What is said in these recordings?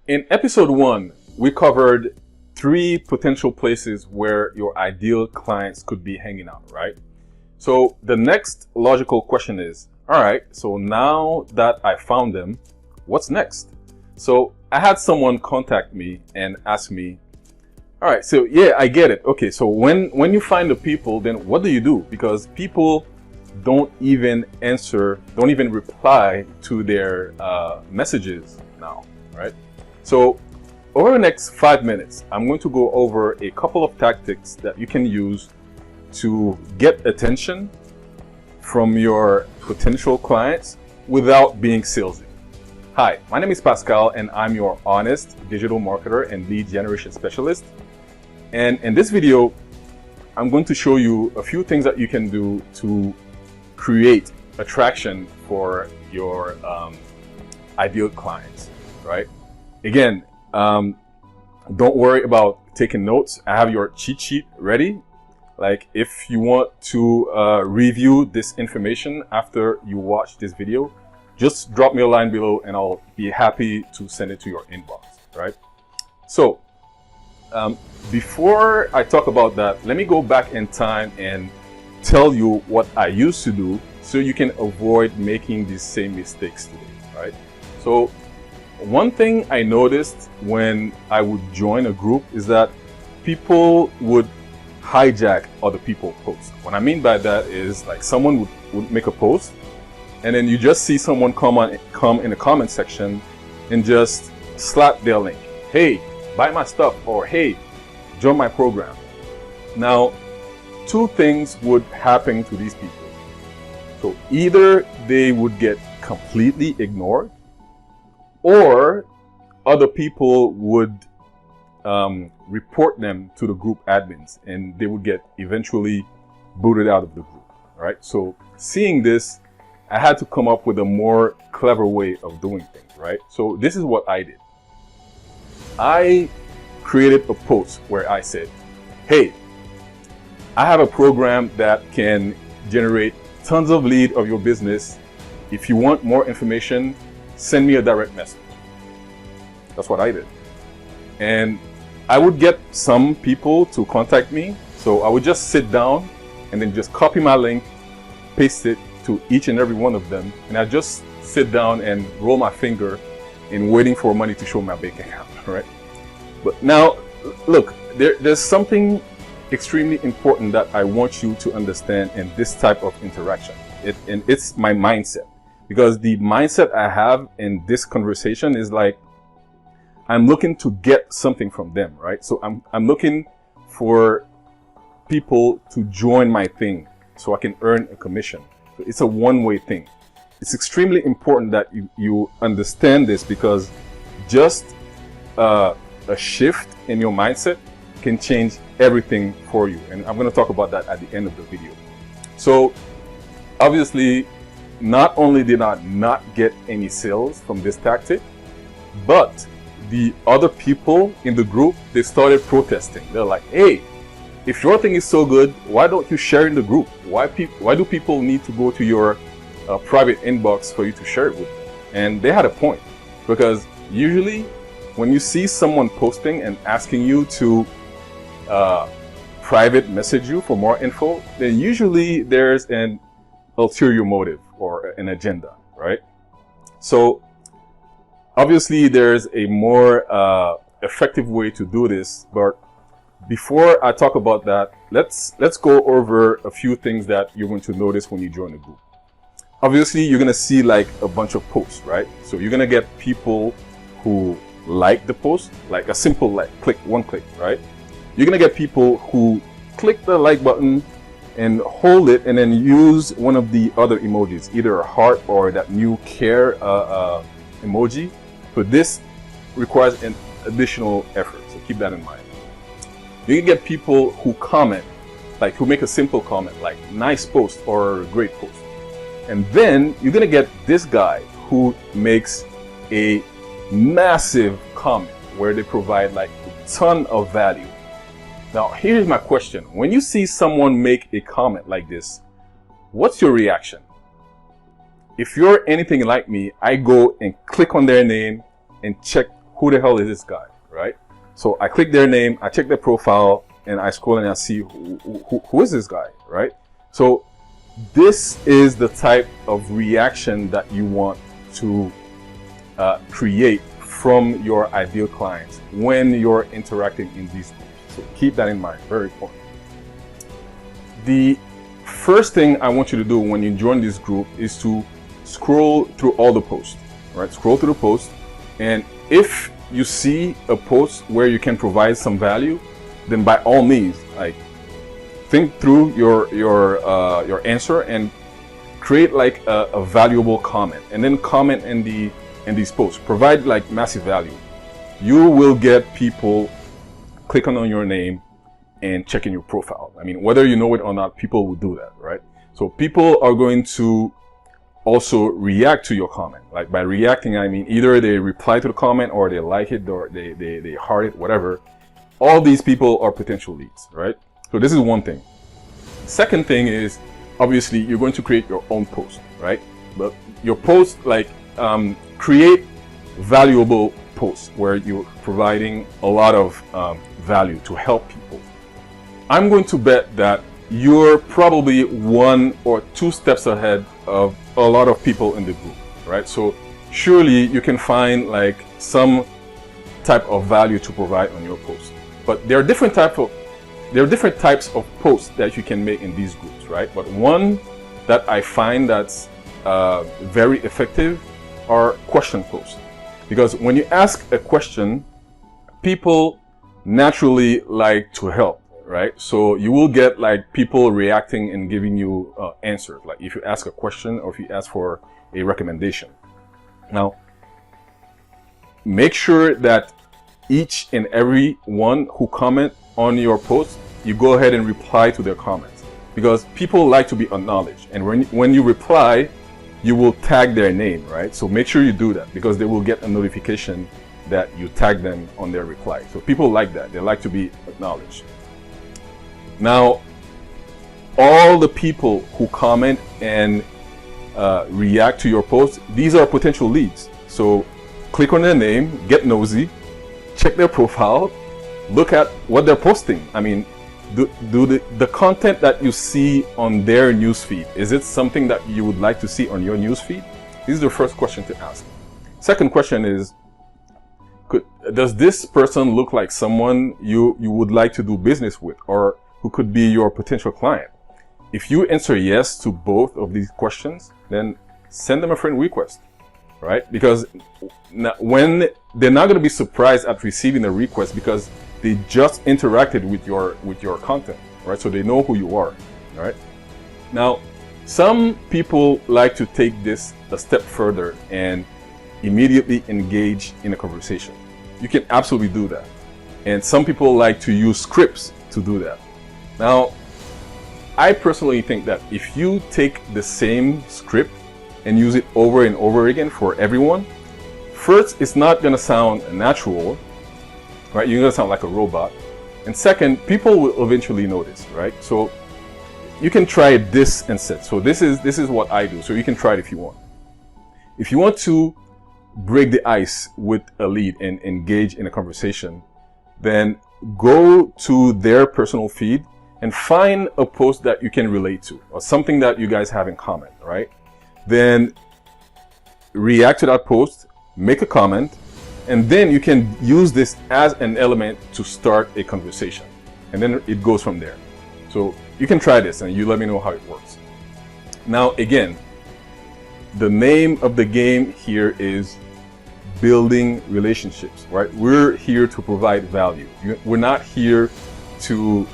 In episode 1, we covered 3 potential places where your ideal clients could be hanging out, right? So the next logical question is, all right, so now that I found them, what's next? So I had someone contact me and ask me, all right, so yeah, I get it. Okay, so when you find the people, then what do you do? Because people don't even reply to their messages now, right? So over the next 5 minutes, I'm going to go over a couple of tactics that you can use to get attention from your potential clients without being salesy. Hi, my name is Pascal and I'm your honest digital marketer and lead generation specialist. And in this video, I'm going to show you a few things that you can do to create attraction for your ideal clients, right? Again, don't worry about taking notes. I have your cheat sheet ready. Like if you want to review this information after you watch this video, just drop me a line below and I'll be happy to send it to your inbox, right? So before I talk about that, let me go back in time and tell you what I used to do so you can avoid making these same mistakes today, right? So one thing I noticed when I would join a group is that people would hijack other people's posts. What I mean by that is like someone would make a post and then you just see someone come in the comment section and just slap their link. Hey, buy my stuff, or hey, join my program. Now, 2 things would happen to these people. So either they would get completely ignored, or other people would report them to the group admins and they would get eventually booted out of the group, right? So seeing this, I had to come up with a more clever way of doing things, right? So this is what I did. I created a post where I said, hey, I have a program that can generate tons of lead of your business. If you want more information, send me a direct message. That's what I did. And I would get some people to contact me. So I would just sit down and then just copy my link, paste it to each and every one of them. And I just sit down and roll my finger in waiting for money to show my bank account, right? But now, look, there's something extremely important that I want you to understand in this type of interaction. And it's my mindset. Because the mindset I have in this conversation is like, I'm looking to get something from them, right? So I'm looking for people to join my thing so I can earn a commission. So it's a one-way thing. It's extremely important that you understand this, because just a shift in your mindset can change everything for you. And I'm going to talk about that at the end of the video. So obviously, not only did I not get any sales from this tactic, but the other people in the group, they started protesting. They're like, hey, if your thing is so good, why don't you share in the group? Why do people need to go to your private inbox for you to share it with them? And they had a point, because usually when you see someone posting and asking you to private message you for more info, then usually there's an ulterior motive or an agenda, right? So obviously there's a more effective way to do this, but before I talk about that, let's go over a few things that you're going to notice when you join the group. Obviously, you're going to see like a bunch of posts, right? So you're going to get people who like the post, like a simple like, one click, right? You're going to get people who click the like button and hold it and then use one of the other emojis, either a heart or that new care emoji. But this requires an additional effort, so keep that in mind. You can get people who comment, like who make a simple comment, like nice post or great post. And then you're gonna get this guy who makes a massive comment where they provide like a ton of value. Now, here's my question. When you see someone make a comment like this, what's your reaction? If you're anything like me, I go and click on their name and check who the hell is this guy, right? So I click their name, I check their profile, and I scroll and I see who is this guy, right? So this is the type of reaction that you want to create from your ideal clients when you're interacting in these groups. So keep that in mind, very important. The first thing I want you to do when you join this group is to scroll through all the posts, right? Scroll through the posts, and if you see a post where you can provide some value, then by all means, like, think through your answer and create like a valuable comment, and then comment in these posts. Provide like massive value. You will get people clicking on your name and checking your profile. I mean, whether you know it or not, people will do that, right? So people are going to also react to your comment. Like, by reacting, I mean either they reply to the comment or they like it or they heart it, whatever. All these people are potential leads, right? So this is one thing. Second thing is, obviously, you're going to create your own post, right? But your post, like, create valuable posts where you're providing a lot of value to help people. I'm going to bet that you're probably 1 or 2 steps ahead of a lot of people in the group, right? So surely you can find like some type of value to provide on your post. But there are different types of posts that you can make in these groups, right? But one that I find that's very effective are question posts. Because when you ask a question, people naturally like to help, right? So you will get like people reacting and giving you answers. Like if you ask a question or if you ask for a recommendation. Now, make sure that each and every one who comment on your post, you go ahead and reply to their comments, because people like to be acknowledged. And when you reply, you will tag their name, right? So make sure you do that, because they will get a notification that you tag them on their reply. So people like that. They like to be acknowledged. Now, all the people who comment and react to your post, these are potential leads. So click on their name, get nosy, check their profile, look at what they're posting. I mean, do the content that you see on their newsfeed, is it something that you would like to see on your newsfeed? This is the first question to ask. Second question is, does this person look like someone you would like to do business with, or who could be your potential client? If you answer yes to both of these questions, then send them a friend request, right? Because when they're not going to be surprised at receiving a request, because they just interacted with your content, right? So they know who you are, right? Now, some people like to take this a step further and immediately engage in a conversation. You can absolutely do that. And some people like to use scripts to do that. Now, I personally think that if you take the same script and use it over and over again for everyone, first, it's not going to sound natural, right? You're going to sound like a robot. And second, people will eventually notice, right? So you can try this instead. So this is what I do. So you can try it if you want. If you want to break the ice with a lead and engage in a conversation, then go to their personal feed and find a post that you can relate to, or something that you guys have in common, right? Then react to that post, make a comment, and then you can use this as an element to start a conversation. And then it goes from there. So you can try this and you let me know how it works. Now, again, the name of the game here is building relationships, right? We're here to provide value. We're not here to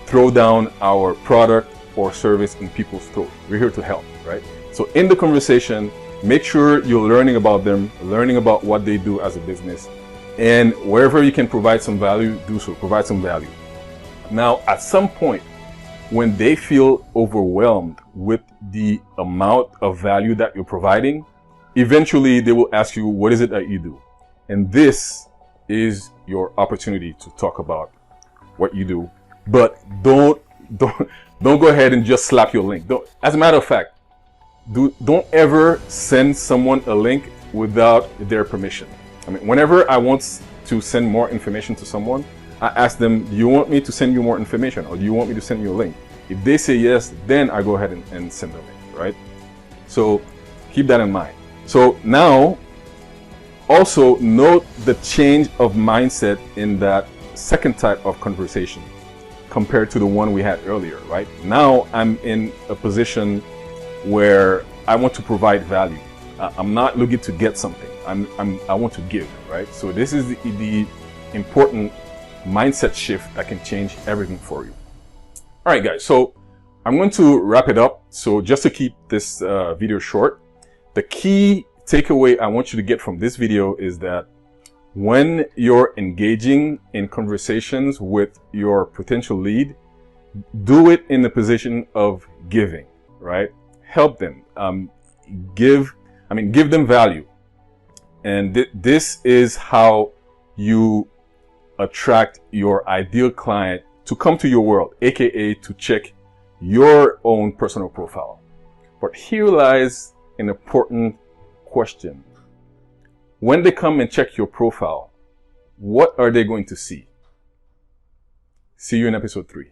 throw down our product or service in people's throat. We're here to help, right? So in the conversation, make sure you're learning about them, learning about what they do as a business, and wherever you can provide some value, do so, provide some value. Now, at some point, when they feel overwhelmed with the amount of value that you're providing, eventually they will ask you, what is it that you do? And this is your opportunity to talk about what you do. But don't go ahead and just slap your link. As a matter of fact, don't ever send someone a link without their permission. I mean, whenever I want to send more information to someone, I ask them, do you want me to send you more information, or do you want me to send you a link? If they say yes, then I go ahead and send the link, right? So keep that in mind. So now also note the change of mindset in that second type of conversation compared to the one we had earlier, right? Now I'm in a position where I want to provide value. I'm not looking to get something. I want to give, right? So this is the important mindset shift that can change everything for you. All right, guys. So I'm going to wrap it up. So just to keep this video short, the key takeaway I want you to get from this video is that when you're engaging in conversations with your potential lead, do it in the position of giving, right? Help them, give them value. And this is how you attract your ideal client to come to your world, aka to check your own personal profile. But here lies an important question. When they come and check your profile, what are they going to see? See you in episode 3.